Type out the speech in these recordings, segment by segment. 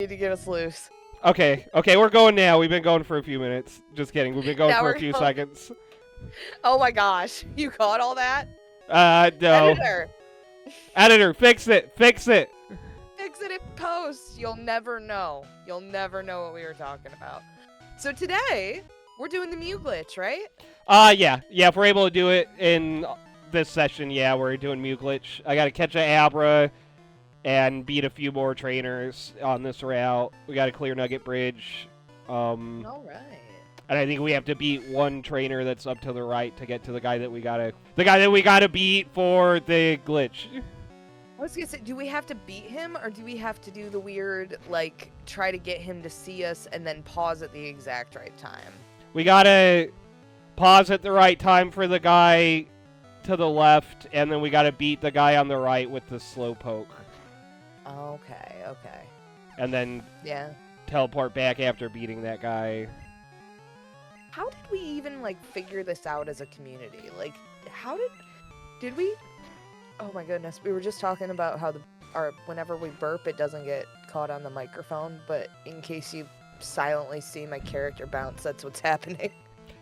need to get us loose. Okay, we're going now. We've been going for a few minutes. Just kidding. We've been going Now for we're a few going. seconds. Oh my gosh, you caught all that? No. Editor, fix it. Fix it. Fix it in post. You'll never know. You'll never know what we were talking about. So today, we're doing the Mew glitch, right? Yeah. If we're able to do it in this session, yeah, we're doing Mew glitch. I gotta catch an Abra and beat a few more trainers on this route. We gotta clear Nugget Bridge. All right. And I think we have to beat one trainer that's up to the right to get to the guy that we gotta beat for the glitch. I was gonna say, do we have to beat him, or do we have to do the weird, like, try to get him to see us and then pause at the exact right time? We gotta pause at the right time for the guy to the left, and then we gotta beat the guy on the right with the slow poke. Okay. And then teleport back after beating that guy. How did we even, like, figure this out as a community? Like, how did we? Oh my goodness, we were just talking about how whenever we burp, it doesn't get caught on the microphone, but in case you silently see my character bounce, that's what's happening.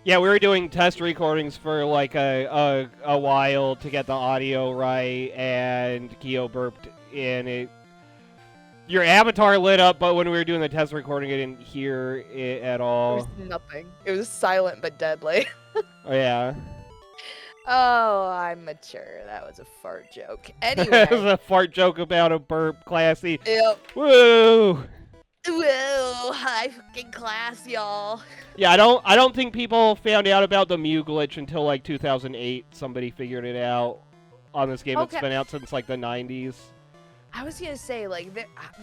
Yeah, we were doing test recordings for like a while to get the audio right, and Kyo burped, and your avatar lit up, but when we were doing the test recording, I didn't hear it at all. There was nothing. It was silent but deadly. Oh, yeah. Oh, I'm mature. That was a fart joke. Anyway. It was a fart joke about a burp. Classy. Yep. Woo! Whoa, high fucking class, y'all. Yeah, I don't think people found out about the Mew glitch until like 2008. Somebody figured it out on this game. Okay. It's been out since like the 90s. I was gonna say, like,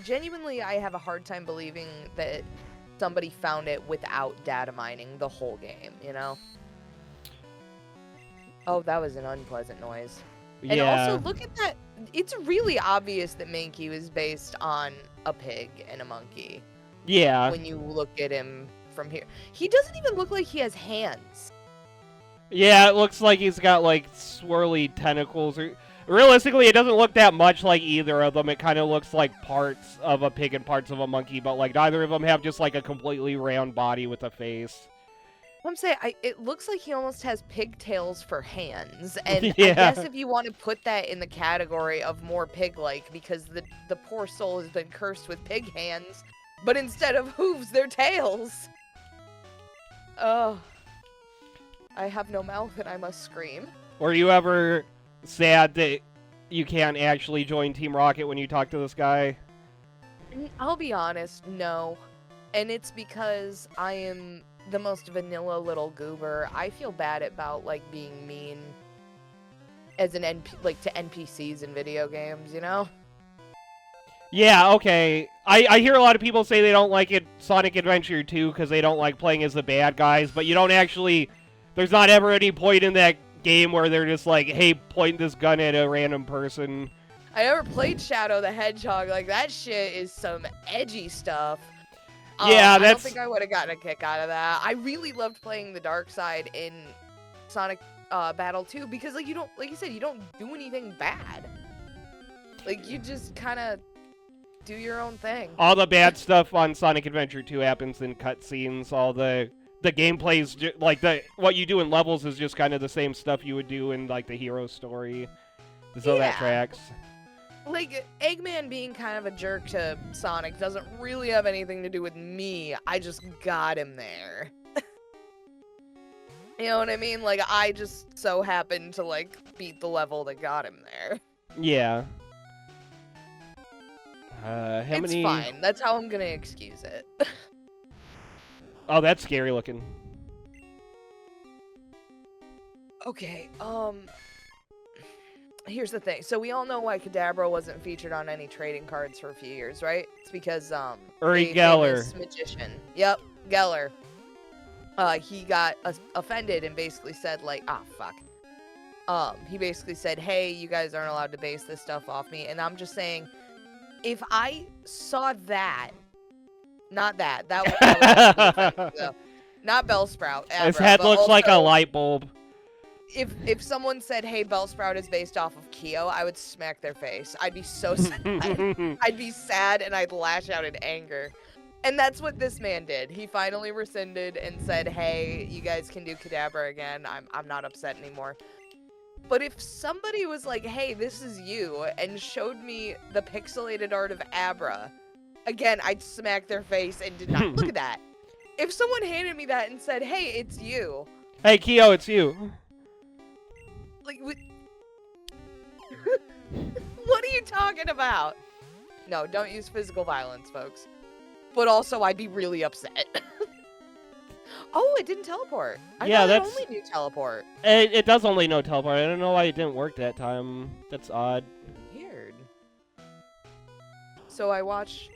genuinely, I have a hard time believing that somebody found it without data mining the whole game, you know? Oh, that was an unpleasant noise. And also, look at that. It's really obvious that Mankey is based on a pig and a monkey. Yeah. When you look at him from here. He doesn't even look like he has hands. Yeah, it looks like he's got, like, swirly tentacles. Realistically, it doesn't look that much like either of them. It kind of looks like parts of a pig and parts of a monkey, but, like, neither of them have just, like, a completely round body with a face. I'm saying, it looks like he almost has pigtails for hands, and Yeah. I guess if you want to put that in the category of more pig-like, because the poor soul has been cursed with pig hands, but instead of hooves, they're tails. Oh, I have no mouth and I must scream. Were you ever sad that you can't actually join Team Rocket when you talk to this guy? I'll be honest, no. And it's because I am the most vanilla little goober. I feel bad about, like, being mean as an to NPCs in video games, you know? Yeah, okay. I hear a lot of people say they don't like it Sonic Adventure 2 because they don't like playing as the bad guys, but you don't actually... There's not ever any point in that game where they're just like, hey, point this gun at a random person. I never played Shadow the Hedgehog. Like, that shit is some edgy stuff. Yeah, I that's... don't think I would have gotten a kick out of that. I really loved playing the dark side in Sonic Battle 2 because, like, you don't, like you said, you don't do anything bad. Like, you just kind of do your own thing. All the bad stuff on Sonic Adventure 2 happens in cutscenes. All the gameplay's like what you do in levels is just kind of the same stuff you would do in like the hero story. So that tracks. Like, Eggman being kind of a jerk to Sonic doesn't really have anything to do with me. I just got him there. You know what I mean? Like, I just so happened to, like, beat the level that got him there. Yeah. It's fine. That's how I'm gonna excuse it. Oh, that's scary looking. Okay, here's the thing. So we all know why Kadabra wasn't featured on any trading cards for a few years, right? It's because, Uri Geller. Magician. Yep, Geller. He got offended and basically said, like, fuck. He basically said, hey, you guys aren't allowed to base this stuff off me. And I'm just saying, if I saw that, not that was not Bellsprout. His head looks like a light bulb. if someone said, "Hey, Bellsprout is based off of Keo," I would smack their face. I'd be so sad. I'd be sad and I'd lash out in anger. And that's what this man did. He finally rescinded and said, "Hey, you guys can do Kadabra again. I'm not upset anymore." But if somebody was like, "Hey, this is you," and showed me the pixelated art of Abra, again, I'd smack their face and did not look at that. If someone handed me that and said, "Hey, it's you," Hey, Keo, it's you. like, what are you talking about? No, don't use physical violence, folks. But also, I'd be really upset. Oh, it didn't teleport. I thought it only knew teleport. It does only know teleport. I don't know why it didn't work that time. That's odd. Weird. So I watched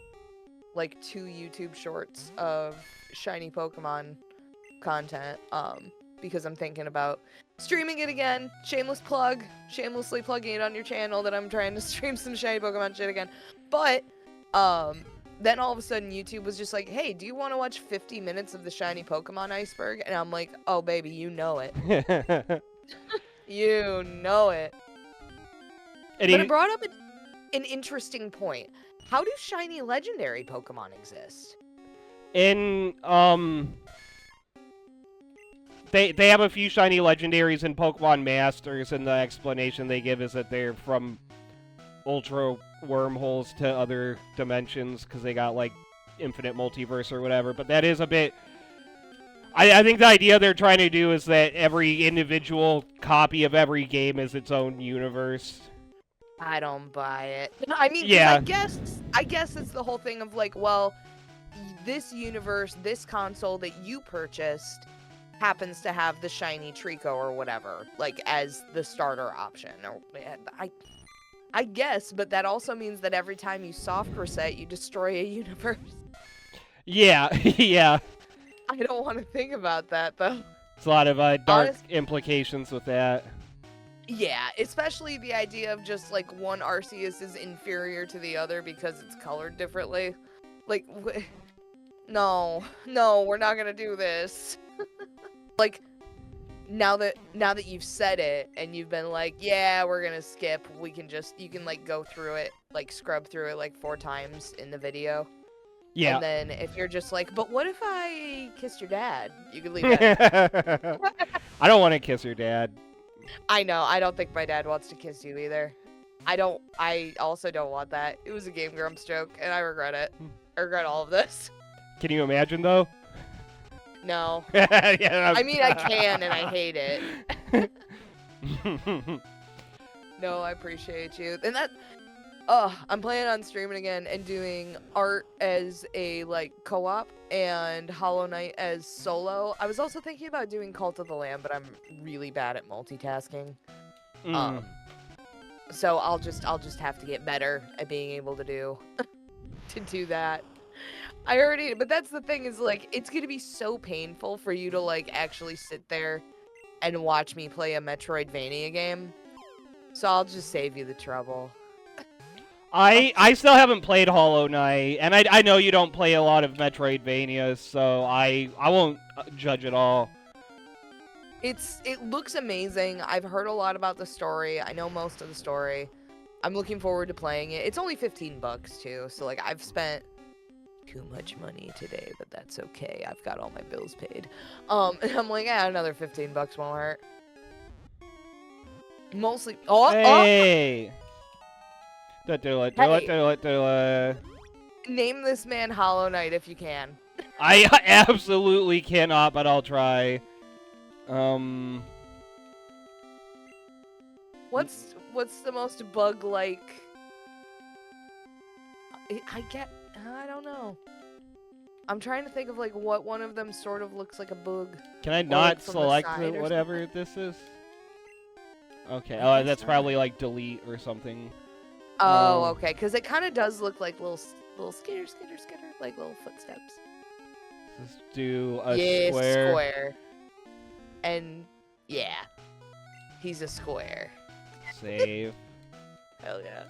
like 2 YouTube shorts of shiny Pokemon content, because I'm thinking about streaming it again. Shameless plug. Shamelessly plugging it on your channel that I'm trying to stream some shiny Pokemon shit again. But, then all of a sudden YouTube was just like, "Hey, do you want to watch 50 minutes of the shiny Pokemon iceberg?" And I'm like, "Oh, baby, you know it." You know it. But it brought up an interesting point. How do shiny legendary Pokemon exist? They have a few shiny legendaries in Pokemon Masters, and the explanation they give is that they're from ultra wormholes to other dimensions because they got like infinite multiverse or whatever. But that is a bit. I think the idea they're trying to do is that every individual copy of every game is its own universe. I don't buy it. I mean, yeah. I guess it's the whole thing of like, well, this universe, this console that you purchased happens to have the shiny Trico or whatever, like as the starter option. Or I guess, but that also means that every time you soft reset, you destroy a universe. Yeah, yeah. I don't want to think about that, though. It's a lot of dark implications with that. Yeah, especially the idea of just, like, one Arceus is inferior to the other because it's colored differently. Like, no, we're not gonna do this. Like, now that you've said it and you've been like, yeah, we're gonna skip, you can like go through it, like scrub through it like 4 times in the video. Yeah. And then if you're just like, but what if I kissed your dad? You can leave that. I don't want to kiss your dad. I know. I don't think my dad wants to kiss you either. I also don't want that. It was a Game Grumps joke and I regret it. I regret all of this. Can you imagine though? No. Yeah, I mean, I can, and I hate it. No, I appreciate you. And that, I'm planning on streaming again and doing art as a, like, co-op and Hollow Knight as solo. I was also thinking about doing Cult of the Lamb, but I'm really bad at multitasking. So I'll just have to get better at being able to do that. But that's the thing is, like, it's gonna be so painful for you to, like, actually sit there and watch me play a Metroidvania game. So I'll just save you the trouble. I still haven't played Hollow Knight, and I know you don't play a lot of Metroidvanias, so I won't judge at all. It looks amazing. I've heard a lot about the story. I know most of the story. I'm looking forward to playing it. It's only $15 too, so, like, I've spent too much money today, but that's okay. I've got all my bills paid. And I'm like, another $15 won't hurt. Mostly. Hey! Do it. Name this man Hollow Knight if you can. I absolutely cannot, but I'll try. What's the most bug-like? I don't know. I'm trying to think of, like, what one of them sort of looks like a bug. Can I not select whatever this is? Okay. Oh, that's probably, like, delete or something. Oh, okay. Because it kind of does look like little skitter, like little footsteps. Let's do a square. Square. And, yeah. He's a square. Save. Hell yeah.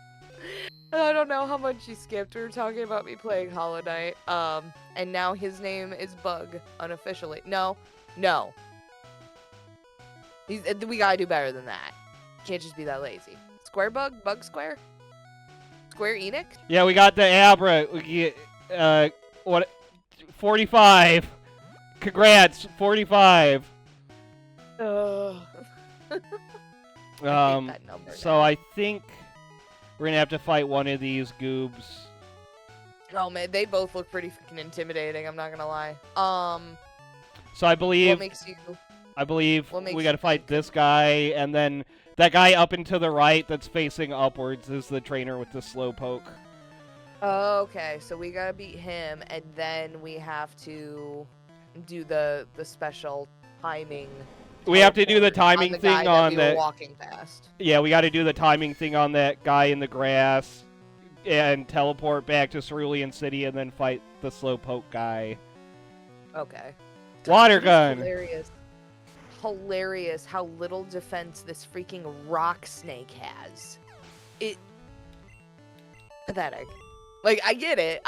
I don't know how much you skipped. We were talking about me playing Hollow Knight. And now his name is Bug, unofficially. No. We gotta do better than that. Can't just be that lazy. Square bug? Bug square? Square Enix? Yeah, we got the Abra. We get, what? 45. Congrats, 45. Ugh. That number So now. I think we're gonna have to fight one of these goobs. Oh man, they both look pretty freaking intimidating. I'm not gonna lie. So I What believe makes you? what makes we gotta you fight this guy, and then that guy up and to the right that's facing upwards is the trainer with the slow poke. Oh, okay, so we gotta beat him, and then we have to do the special timing. We have to do the teleport on timing the thing guy that on we were that. walking past. Yeah, we got to do the timing thing on that guy in the grass, and teleport back to Cerulean City, and then fight the slow poke guy. Okay. Water It is gun. Hilarious how little defense this freaking rock snake has. Pathetic. Like, I get it.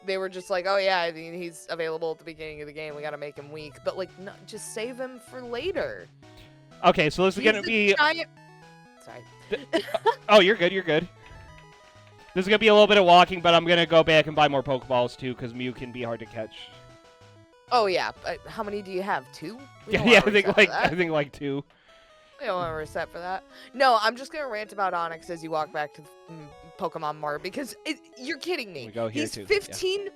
They were just like, oh yeah, I mean, he's available at the beginning of the game. We gotta make him weak. But like, no, just save him for later. Okay, so this is gonna He's a be. giant... Sorry. Oh, you're good. You're good. This is gonna be a little bit of walking, but I'm gonna go back and buy more Pokeballs too, because Mew can be hard to catch. Oh yeah. How many do you have? 2? We Yeah, don't yeah. wanna reset for that. I think like 2. We don't want to reset for that. No, I'm just gonna rant about Onyx as you walk back to the Pokemon Mart because you're kidding me. We go here He's too, 15.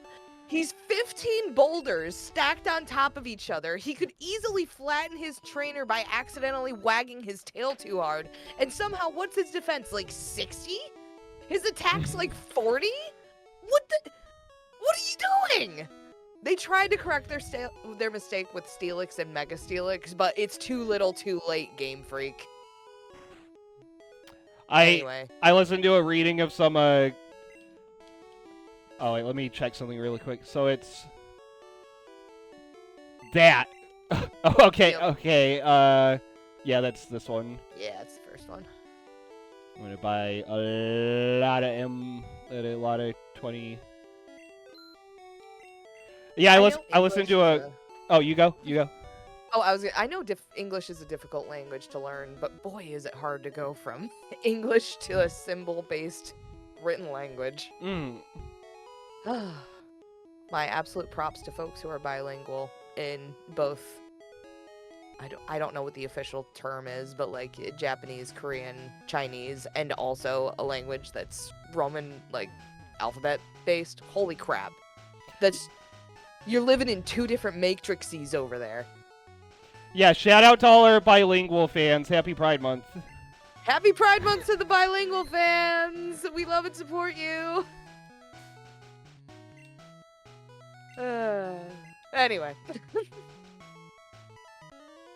He's 15 boulders stacked on top of each other. He could easily flatten his trainer by accidentally wagging his tail too hard. And somehow, what's his defense? Like 60? His attack's like 40? What are you doing? They tried to correct their mistake with Steelix and Mega Steelix, but it's too little too late, Game Freak. Anyway. I listened to a reading of some Oh wait, let me check something really quick. So it's that. Okay, Yep. okay. Yeah, that's this one. Yeah, it's the first one. I'm gonna buy a lot of 20. Yeah, I listened to a. Oh, you go. Oh, I know English is a difficult language to learn, but boy, is it hard to go from English to a symbol-based written language. My absolute props to folks who are bilingual in both. I don't know what the official term is, but like Japanese, Korean, Chinese, and also a language that's Roman, like alphabet based. Holy crap! You're living in 2 different matrices over there. Yeah, shout out to all our bilingual fans. Happy Pride Month. Happy Pride Month to the bilingual fans! We love and support you! Anyway.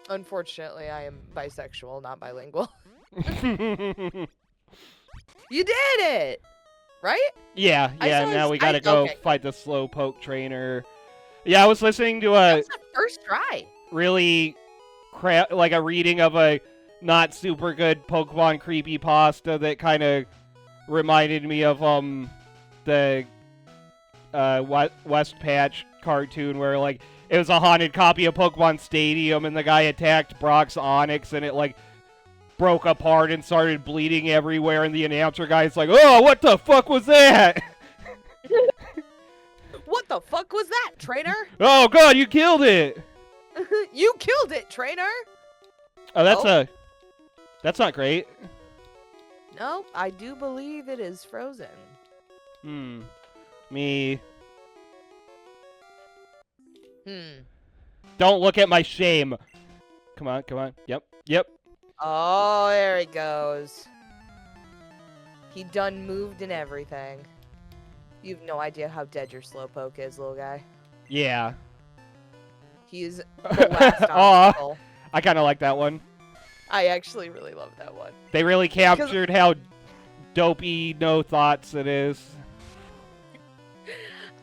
Unfortunately, I am bisexual, not bilingual. You did it! Right? Yeah, now we gotta go okay. fight the slow poke trainer. Yeah, I was listening to That was the first try. really like a reading of a not super good Pokemon creepypasta that kind of reminded me of the West Patch cartoon where like it was a haunted copy of Pokemon Stadium and the guy attacked Brock's Onix and it like broke apart and started bleeding everywhere and the announcer guy's like, "Oh, what the fuck was that?" What the fuck was that, trainer? Oh god, you killed it. You killed it, trainer! Oh, that's not great. No, I do believe it is frozen. Me. Hmm. Don't look at my shame. Come on. Yep. Oh, there he goes. He done moved and everything. You have no idea how dead your Slowpoke is, little guy. Yeah. He is the last Aw. obstacle. I kind of like that one. I actually really love that one. They really captured how dopey, no thoughts it is.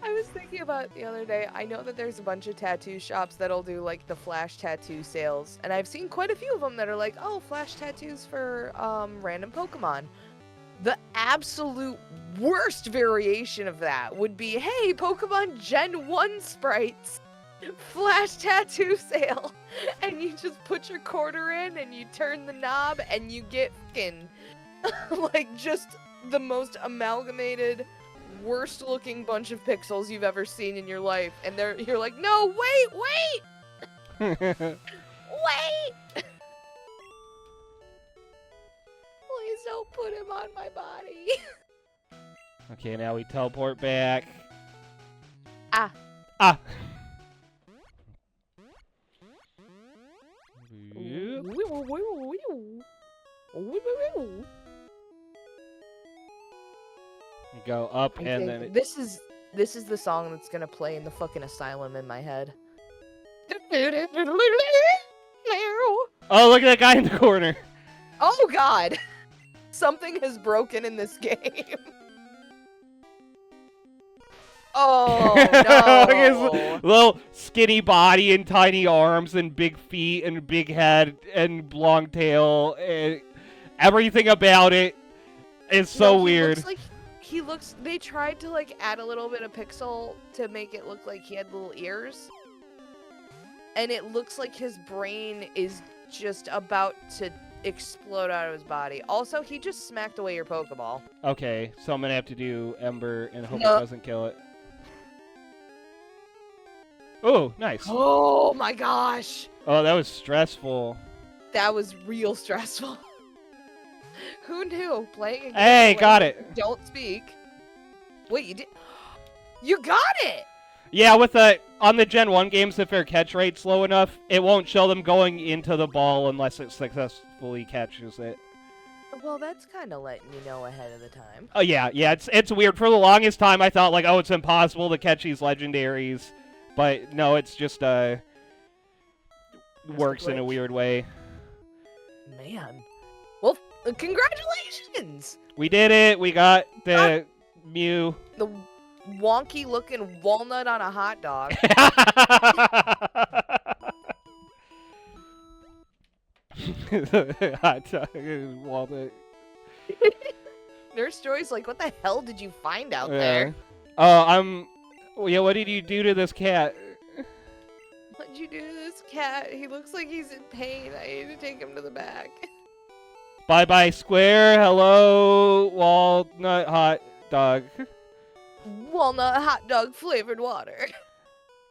I was thinking about it the other day. I know that there's a bunch of tattoo shops that'll do like the flash tattoo sales, and I've seen quite a few of them that are like, oh, flash tattoos for random Pokemon. The absolute worst variation of that would be, hey, Pokemon Gen 1 sprites flash tattoo sale, and you just put your quarter in and you turn the knob and you get fucking like just the most amalgamated, worst looking bunch of pixels you've ever seen in your life, and you're like, no, wait, wait, please don't put him on my body. Okay, now we teleport back. Ah. Ah. Go up and then this is the song that's gonna play in the fucking asylum in my head. Oh, look at that guy in the corner. Oh god! Something has broken in this game. Oh Look at no! his little skinny body and tiny arms and big feet and big head and long tail. And everything about it is so weird. They tried to like add a little bit of pixel to make it look like he had little ears. And it looks like his brain is just about to explode out of his body. Also, he just smacked away your Pokeball. Okay, so I'm gonna have to do Ember and hope No. it doesn't kill it. Oh, nice. Oh my gosh! Oh, that was stressful. That was real stressful. Who knew? Playing a game Hey, where got you it. Don't speak. Wait, you did? You got it! Yeah, with on the Gen 1 games, if their catch rate's low enough, it won't show them going into the ball unless it successfully catches it. Well, that's kind of letting you know ahead of the time. Oh yeah, it's weird. For the longest time, I thought like, oh, it's impossible to catch these legendaries, but no, it's just works in a weird way. Man, well, congratulations! We did it. We got the Mew. The wonky-looking walnut on a hot dog. Hot dog walnut. Nurse Joy's like, what the hell did you find out there? Yeah, what did you do to this cat? What'd you do to this cat? He looks like he's in pain. I need to take him to the back. Bye-bye, Square. Hello, walnut hot dog. Walnut hot dog flavored water.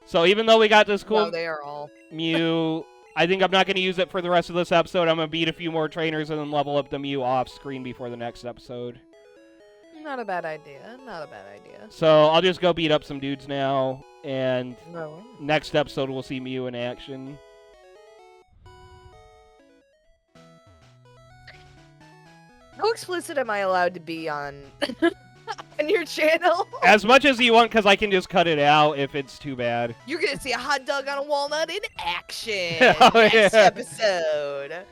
So even though we got this cool No, they are all. Mew, I think I'm not going to use it for the rest of this episode. I'm going to beat a few more trainers and then level up the Mew off screen before the next episode. Not a bad idea. Not a bad idea. So I'll just go beat up some dudes now, and No. next episode we'll see Mew in action. How explicit am I allowed to be on on your channel? As much as you want, because I can just cut it out if it's too bad. You're gonna see a hot dog on a walnut in action Oh, next yeah. episode.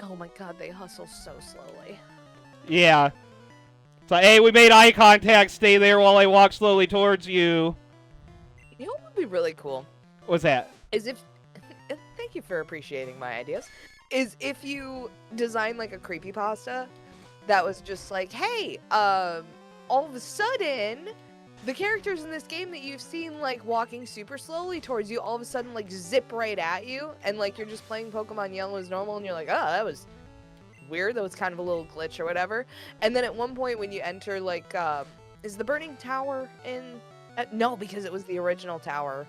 Oh my god, they hustle so slowly. Yeah. So, hey, we made eye contact. Stay there while I walk slowly towards you. You know what would be really cool? What's that? Is if thank you for appreciating my ideas. Is if you design like a creepypasta that was just like, hey, all of a sudden the characters in this game that you've seen like walking super slowly towards you all of a sudden like zip right at you, and like you're just playing Pokemon Yellow as normal and you're like, oh, that was weird, that was kind of a little glitch or whatever. And then at one point when you enter like is the Burning Tower in no, because it was the original tower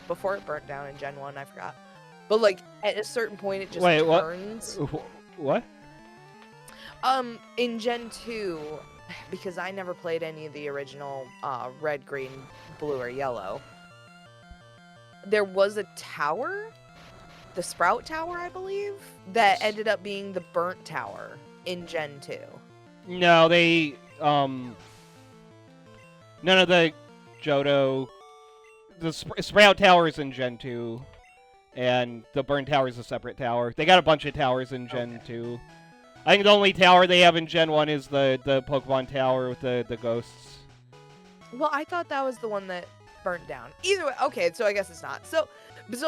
before it burnt down in Gen 1, I forgot. But like at a certain point it just turns. What? In Gen 2, because I never played any of the original red, green, blue, or yellow, there was a tower, the Sprout Tower, I believe, that ended up being the Burnt Tower in Gen 2. No, they, none of the Johto, the Sprout Tower's in Gen 2, and the Burn Tower's a separate tower. They got a bunch of towers in Gen 2. I think the only tower they have in Gen 1 is the Pokemon Tower with the ghosts. Well, I thought that was the one that burnt down. Either way, okay, so I guess it's not. So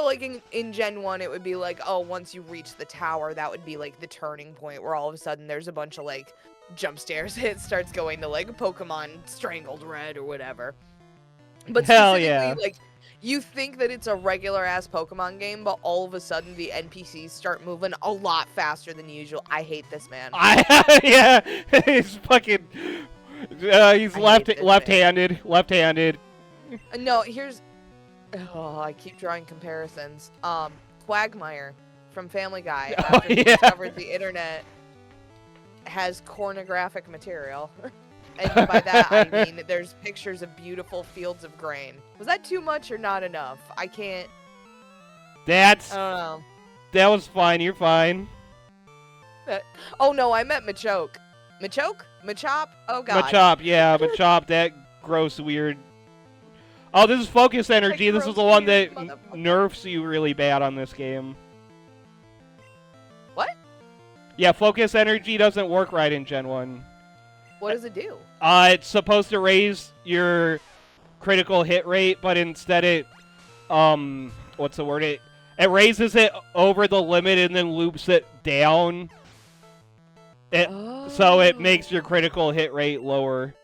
like in Gen 1, it would be like, oh, once you reach the tower, that would be like the turning point where all of a sudden there's a bunch of like jump scares. It starts going to like Pokemon Strangled Red or whatever. But Hell specifically, yeah. like, you think that it's a regular-ass Pokemon game, but all of a sudden the NPCs start moving a lot faster than usual. I hate this man. Yeah, he's fucking. He's I hate this man. left-handed. No, here's. Oh, I keep drawing comparisons. Quagmire from Family Guy, Oh, after he yeah. discovered the internet, has pornographic material. And by that, I mean there's pictures of beautiful fields of grain. Was that too much or not enough? I can't. I don't know. That was fine. You're fine. Oh no, I meant Machoke. Machoke? Machop? Oh god. Machop, yeah, Machop, that gross, weird. Oh, this is Focus Energy. This is the one that nerfs you really bad on this game. What? Yeah, Focus Energy doesn't work right in Gen 1. What does it do? It's supposed to raise your critical hit rate, but instead it, what's the word? It raises it over the limit and then loops it down. So it makes your critical hit rate lower.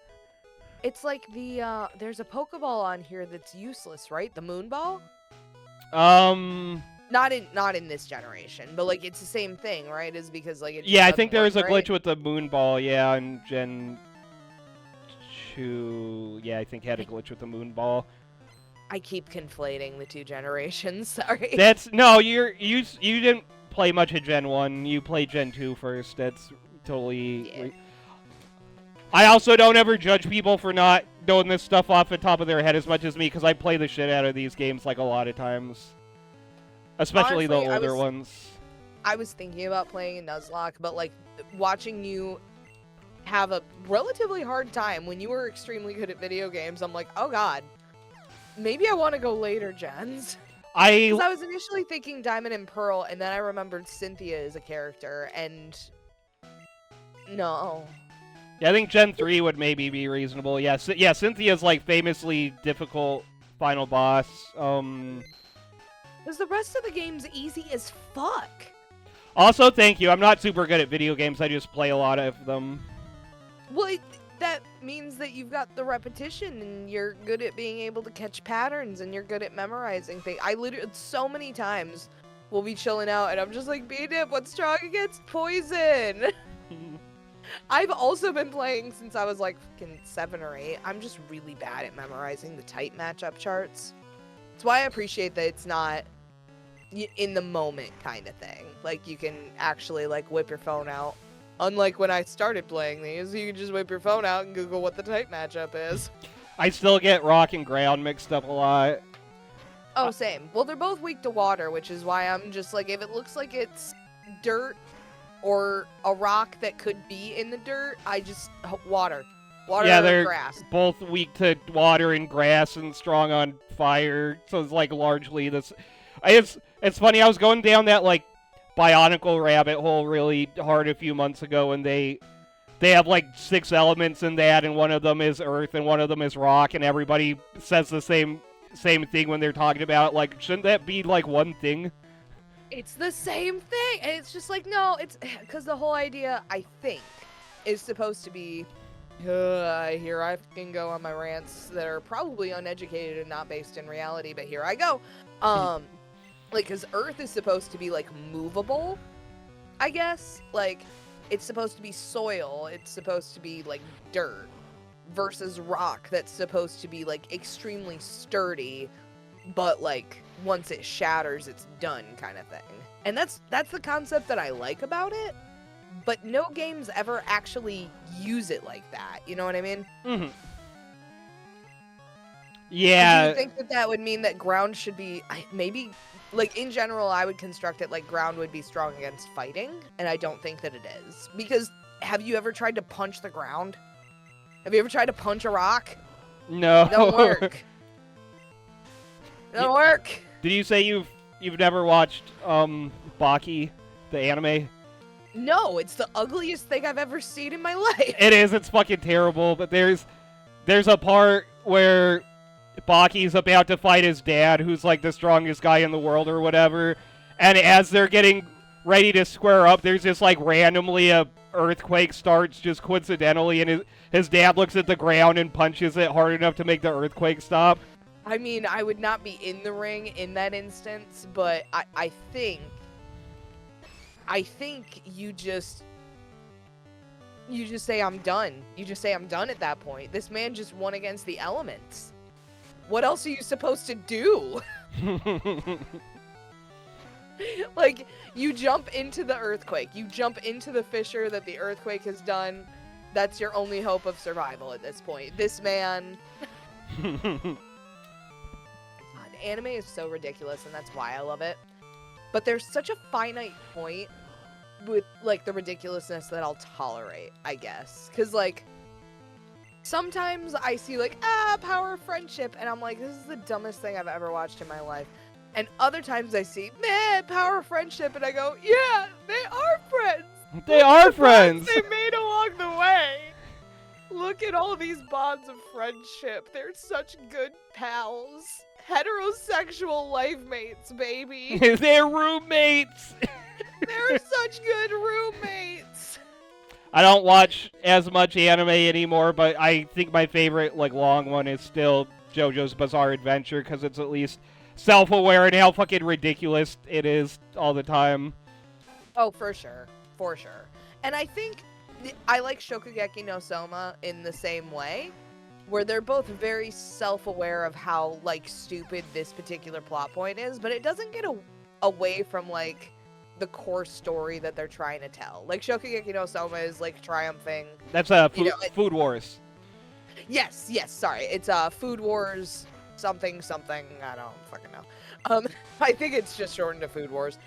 It's like the, there's a Pokeball on here that's useless, right? The Moon Ball? Not in this generation, but like it's the same thing, right? Is because like it Yeah, I think there was was a glitch with the Moon Ball, yeah, in Gen 2. Yeah, I think it had a glitch with the Moon Ball. I keep conflating the two generations. Sorry. No, you didn't play much of Gen 1. You played Gen 2 first. That's totally. Yeah. I also don't ever judge people for not knowing this stuff off the top of their head as much as me, because I play the shit out of these games like a lot of times. Especially Honestly, the older ones. I was thinking about playing a Nuzlocke, but like watching you have a relatively hard time when you were extremely good at video games, I'm like, oh god, maybe I want to go later gens. Because I was initially thinking Diamond and Pearl, and then I remembered Cynthia as a character, and no. Yeah, I think Gen 3 would maybe be reasonable. Yeah, Cynthia's like famously difficult final boss. Because the rest of the game's easy as fuck. Also, thank you. I'm not super good at video games. I just play a lot of them. Well, that means that you've got the repetition, and you're good at being able to catch patterns, and you're good at memorizing things. I literally, so many times, we'll be chilling out, and I'm just like, B-Dip, what's strong against poison? I've also been playing since I was like fucking 7 or 8. I'm just really bad at memorizing the type matchup charts. That's why I appreciate that it's not in the moment kind of thing. Like, you can actually like whip your phone out. Unlike when I started playing these, you can just whip your phone out and Google what the type matchup is. I still get rock and ground mixed up a lot. Oh, same. Well, they're both weak to water, which is why I'm just like, if it looks like it's dirt or a rock that could be in the dirt, I just water. Water yeah, or they're grass. both weak to water and grass and strong on fire. So it's like largely this. It's funny. I was going down that like Bionicle rabbit hole really hard a few months ago, and they have like 6 elements in that, and one of them is earth and one of them is rock, and everybody says the same thing when they're talking about it. Like, shouldn't that be like one thing? It's the same thing, and it's just like, no, it's because the whole idea, I think, is supposed to be. Here I can go on my rants that are probably uneducated and not based in reality, but here I go. Like, because Earth is supposed to be like movable, I guess. Like, it's supposed to be soil. It's supposed to be like dirt, versus rock that's supposed to be like extremely sturdy, but like once it shatters, it's done kind of thing. And that's the concept that I like about it. But no games ever actually use it like that. You know what I mean? Mm-hmm. Yeah. Do you think that would mean that ground should be maybe like in general? I would construct it like ground would be strong against fighting, and I don't think that it is. Because have you ever tried to punch the ground? Have you ever tried to punch a rock? No. It don't work. It don't work. Did you say you've never watched Baki, the anime? No, it's the ugliest thing I've ever seen in my life. It is. It's fucking terrible. But there's a part where Baki's about to fight his dad, who's like the strongest guy in the world or whatever. And as they're getting ready to square up, there's just like randomly a earthquake starts just coincidentally, and his dad looks at the ground and punches it hard enough to make the earthquake stop. I mean, I would not be in the ring in that instance, but I think you just say I'm done. You just say I'm done at that point. This man just won against the elements. What else are you supposed to do? Like, you jump into the earthquake. You jump into the fissure that the earthquake has done. That's your only hope of survival at this point. This man... God, anime is so ridiculous, and that's why I love it. But there's such a finite point with, like, the ridiculousness that I'll tolerate, I guess. Because, like, sometimes I see, like, power of friendship, and I'm like, this is the dumbest thing I've ever watched in my life. And other times I see, man, power of friendship, and I go, yeah, they are friends. They are friends. They made along the way. Look at all these bonds of friendship. They're such good pals. Heterosexual life mates, baby. They're roommates. They're such good roommates. I don't watch as much anime anymore, but I think my favorite, like, long one is still JoJo's Bizarre Adventure, because it's at least self-aware and how fucking ridiculous it is all the time. Oh, for sure. For sure. And I think I like Shokugeki no Soma in the same way, where they're both very self-aware of how, like, stupid this particular plot point is, but it doesn't get away from, like, the core story that they're trying to tell. Like, Shokugeki no Soma is, like, triumphing. That's Food Wars. Yes, sorry. It's Food Wars something, I don't fucking know. I think it's just shortened to Food Wars.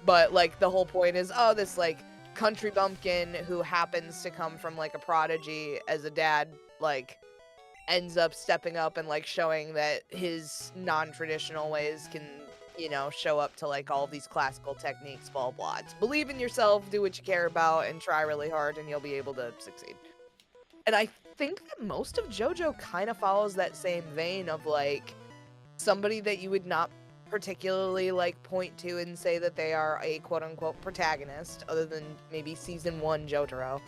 But, like, the whole point is, oh, this, like, country bumpkin who happens to come from, like, a prodigy as a dad, like, ends up stepping up and, like, showing that his non-traditional ways can, you know, show up to, like, all these classical techniques, blah, blah. It's believe in yourself, do what you care about, and try really hard, and you'll be able to succeed. And I think that most of JoJo kind of follows that same vein of, like, somebody that you would not particularly, like, point to and say that they are a quote-unquote protagonist, other than maybe Season 1 Jotaro,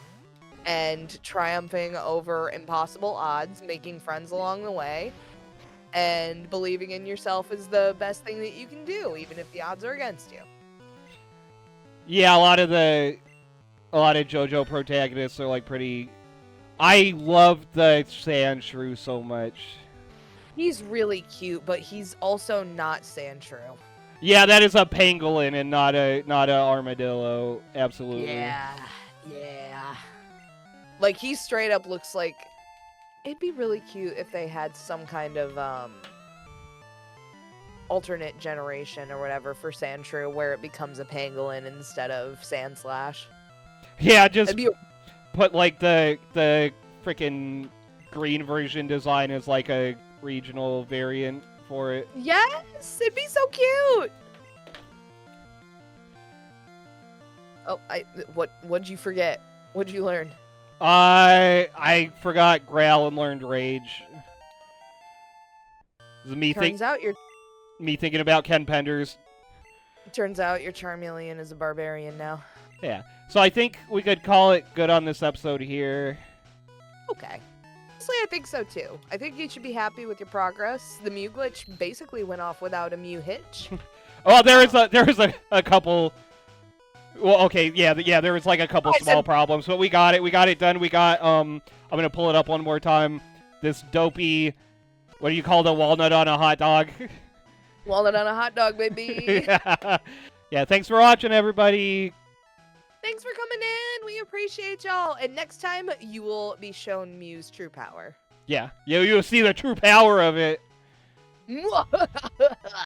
and triumphing over impossible odds, making friends along the way, and believing in yourself is the best thing that you can do, even if the odds are against you. Yeah, a lot of JoJo protagonists are, like, pretty... I love the Sand Shrew so much. He's really cute, but he's also not Sandshrew. Yeah, that is a pangolin and not a armadillo. Absolutely. Yeah. Like, he straight up looks like... It'd be really cute if they had some kind of, alternate generation or whatever for Sandshrew where it becomes a pangolin instead of Sandslash. Yeah, just put, like, the freaking green version design as, like, a regional variant for it. Yes! It'd be so cute! Oh, what'd you forget? What'd you learn? I forgot Growl and learned Rage. Me thinking about Ken Penders. Turns out your Charmeleon is a barbarian now. Yeah. So I think we could call it good on this episode here. Okay. Honestly, I think so too. I think you should be happy with your progress. The Mew glitch basically went off without a Mew hitch. Oh, there is a couple. Well, okay, yeah, there was like a couple small problems, but we got it done. We got I'm gonna pull it up one more time. This dopey, what do you call the walnut on a hot dog? Walnut on a hot dog, baby. Yeah, thanks for watching, everybody. Thanks for coming in. We appreciate y'all. And next time, you will be shown Mew's true power. Yeah, you'll see the true power of it.